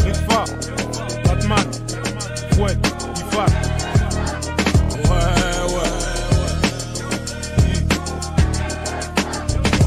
Ritva, Batman, Fouet, Ifat.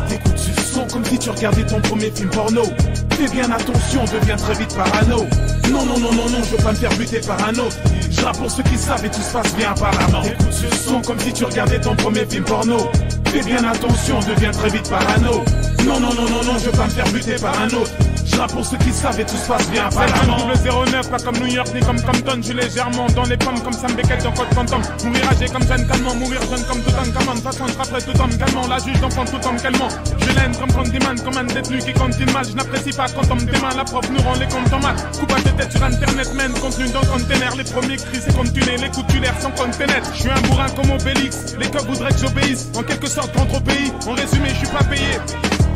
T'écoutes ce son comme si tu regardais ton premier film porno. Fais bien attention, deviens très vite parano. Non, non, non, non, non, je veux pas me faire buter par un autre. Je rappe pour ceux qui savent et tout se passe bien apparemment. T'écoutes ce son comme si tu regardais ton premier film porno. Fais bien attention, deviens très vite parano. Non, non, non, non, non, je veux pas me faire buter par un autre. Je rappe pour ceux qui savent et tout se passe bien apparemment. C'est le 09, pas comme New York ni comme Compton. Je suis légèrement dans les pommes comme Sam Beckett dans Code Quantum. Mourir âgé comme Jeanne Calment, mourir jeune comme Toutankhamon. De toute façon je rapperai tout homme calmant, la juge d'enfant tout homme calmant. Je l'aime comme Candyman, comme un détenu qui continue mal. Je n'apprécie pas quand on me démain, la prof nous rend les comptes en maths. Coupage de tête sur internet, man, contenu dans container. Les premiers cris c'est continuer, les coups tulaires sans container. Je suis un bourrin comme Obélix, les coqs voudraient que j'obéisse. En quelque sorte contre au pays, en résumé je suis pas payé.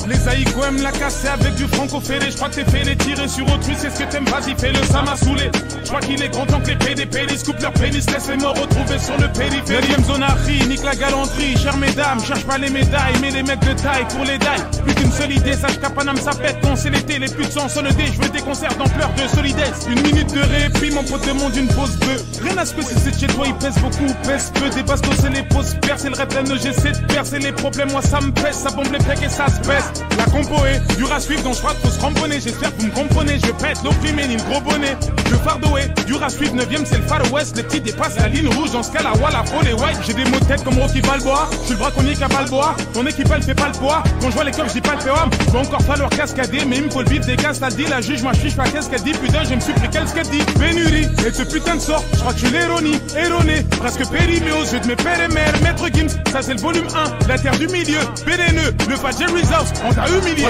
Les haïkus aiment la casser avec du franco-félé. Je crois que t'es fait les tirer sur autrui, c'est ce que t'aimes, vas-y fais-le, ça m'a saoulé. Je crois qu'il est grand temps que les PDP les scoopent leur pénis, laisse les morts retrouvés sur le périphérique. 9ème zone Harry, nique la galanterie, chère mesdames, cherche pas les médailles, mais les mecs de taille pour les dailles. Plus qu'une seule idée, sache qu'à Paname ça pète quand c'est l'été, les putes sont soldés. Je veux des concerts d'ampleur de solidesse. Une minute de répit, mon pote demande une pause bœuf. Rien à se passer, c'est chez toi, il pèse beaucoup, pèse peu. Des bastos c'est les pauses percent, c'est le rap d'un j'essaie de percer les problèmes, moi ça me pèse, ça bombe les pecs et ça se baisse. La compo est dur à suivre, donc je crois qu'il faut se cramponner. J'espère que vous me comprenez, je pète l'opprimé, ni le gros bonnet. Le fardeau est dur à suivre, 9ème c'est le Far West. Les petits dépassent la ligne rouge, dans ce cas la wall, afro, les white. J'ai des mots de tête comme Rocky Balboa. Je suis le braconnier qui a Balboa. Ton équipe elle fait pas le poids. Quand je vois les cops, je dis pas le péom. Va encore falloir cascader, mais il me faut le vif des gaz, t'as dit. La juge, moi je pas qu'est-ce qu'elle dit. Putain, je me suis pris qu'est-ce qu'elle dit. Pénurie, et ce putain de sort, je crois que je suis l'ironie. Erroné, presque périmé aux yeux de mes pères et mères. Maître Gims, ça c'est le volume 1. La terre du milieu, BDNE, le Fat Jerry's House, on t'a humilié.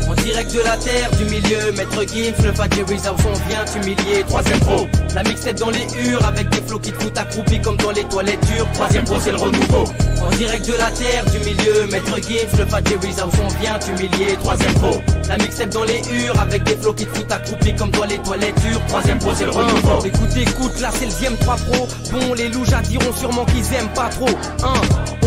En direct de la terre du milieu, Maître Gims, le Fat Jerry's House, on vient t'humilier. 3ème pro, la mixtape dans les hurs, avec des flots qui te foutent accroupi comme dans les toilettes turques. 3ème pro, c'est le renouveau. En direct de la terre du milieu, Maître Gims, le Fat Jerry's House, on vient t'humilier. 3ème pro, la mixtape dans les hurs, avec des flots qui te foutent accroupi comme dans les toilettes turques. 3ème pro, c'est le renouveau. Écoute, écoute, là c'est le Ziem 3 pro. Bon, les loups diront sûrement qu'ils aiment pas trop.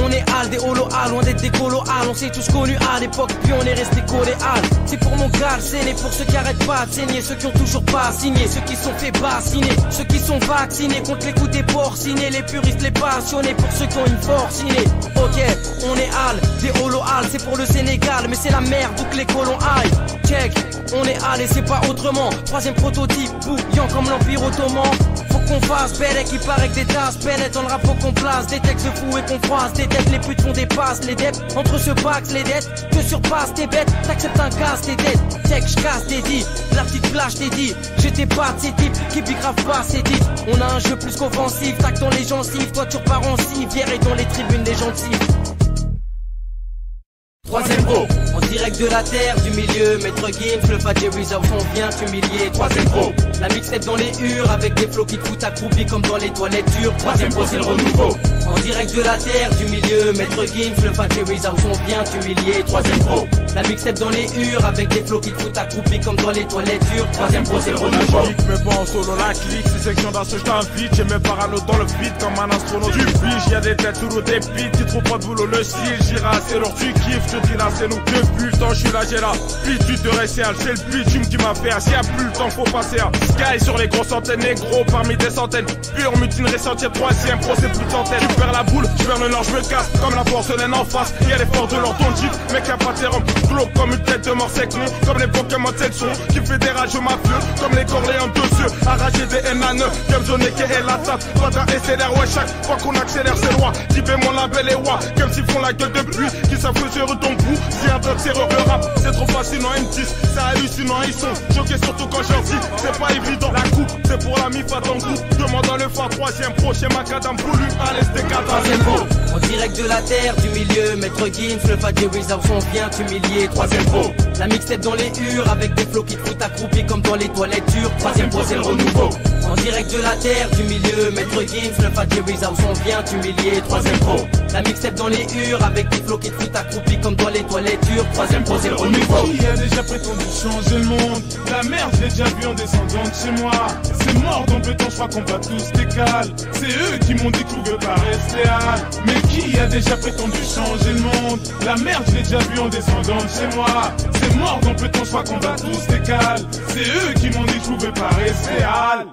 On est Al, des holo Al, loin d'être des colo Al. On s'est tous connus à l'époque, puis on est resté collés Al. C'est pour mon gars, c'est né pour ceux qui arrêtent pas de saigner, ceux qui ont toujours pas signé, ceux qui sont fait bassiner, ceux qui sont vaccinés contre les coups des porcinés, les puristes, les passionnés, pour ceux qui ont une force innée. Ok, on est Al, des holo Al, c'est pour le Sénégal, mais c'est la merde où que les colons aillent. Check, on est Al et c'est pas autrement. 3ème prototype, bouillant comme l'Empire Ottoman. Faut qu'on fasse belle et qui paraît que des tasses pellets dans le rap, faut qu'on place des textes fous et qu'on froisse des têtes, les putes font des passes, les dettes entre ce pax, les dettes te surpassent tes bêtes, t'acceptes un casse tes dettes, check, j'casse tes dits, la petite plage t'es dit, j'étais pas de ces types qui bigrafent pas ces dit. On a un jeu plus qu'offensif, tac dans les gencives, toi tu repars en civière et dans les tribunes des gentils. 3ème pro, en direct de la terre du milieu, Maître Gims, le Fat Jerry's House, on vient t'humilier. 3ème pro, la mixtape dans les hurs, avec des flots qui te foutent accroupi comme dans les toilettes turques. 3ème pro, c'est le renouveau. En direct de la terre du milieu, Maître Gims, le Fat Jerry's House, on vient t'humilier. 3ème pro, la mixtape dans les hurs, avec des flots qui te foutent accroupi comme dans les toilettes turques. 3ème pro, c'est le renouveau. La clique, mais pas en solo, la clique, c'est section d'assaut, je t'invite. J'ai mes parano dans le vide comme un astronaute. Tu piges, y'a des têtes sous l'eau des pites, tu trouves pas de boulot, le style, j'irai assez lourd, tu kiffes, je te dis là, c'est nous. Depuis le temps, je suis là, j'ai là. Puis tu te réciales, c'est le bitume qui m'a fait. S'il y a plus le temps, faut passer à Sky sur les grosses antennes, négro parmi des centaines. Pure mutinerie sentier, 3ème pro, c'est plus de centaines. Tu perds la boule, tu perds le nord, je me casse comme la porcelaine en face. Y'a les forces de l'or, ton jeep, mec y'a pas de sérum. Glauque comme une tête de mort sec, non. Comme les Pokémon de son qui fait des rages mafieux, comme les Corléons de cieux. Arracher des NA9, comme Zone et la tape. Quadra et CLR, ouais, chaque fois qu'on accélère, c'est loin. Typé mon label et wa, comme s'ils font la gueule de pluie, qui savent que sur ton bout. C'est le rap, c'est trop fascinant, M10, c'est hallucinant, ils sont choqués surtout quand j'en dis, c'est pas évident. La coupe, c'est pour la mif à ton goût, demande dans le phare, 3ème pro, chez Macadam, voulu, allez, c'était 3ème pro, en direct de la terre du milieu, Maître Gims, le Fat Jerry's House, on vient t'humilier. 3ème pro, la mixtape dans les hurs, avec des flots qui te foutent accroupi comme dans les toilettes turques. 3ème pro, c'est le renouveau. En direct de la terre du milieu, Maître Gims, le Fat Jerry's House, on vient t'humilier. 3ème pro, la mixtape dans les hurs, avec des flots qui te foutent accroupi comme dans les toilettes turques. 3ème pro, c'est le renouveau. Qui a déjà prétendu changer le monde? La merde, j'ai déjà vu en descendant de chez moi. C'est mort dans peu de temps, je crois qu'on va tous décaler. C'est eux qui m'ont dit que je pouvais pas rester hal. Mais qui a a déjà prétendu changer le monde. La merde, je l'ai déjà vu en descendant de chez moi. C'est mort, donc peut-on choix qu'on va tous décaler. C'est eux qui m'ont dit je pouvais pas rester hal.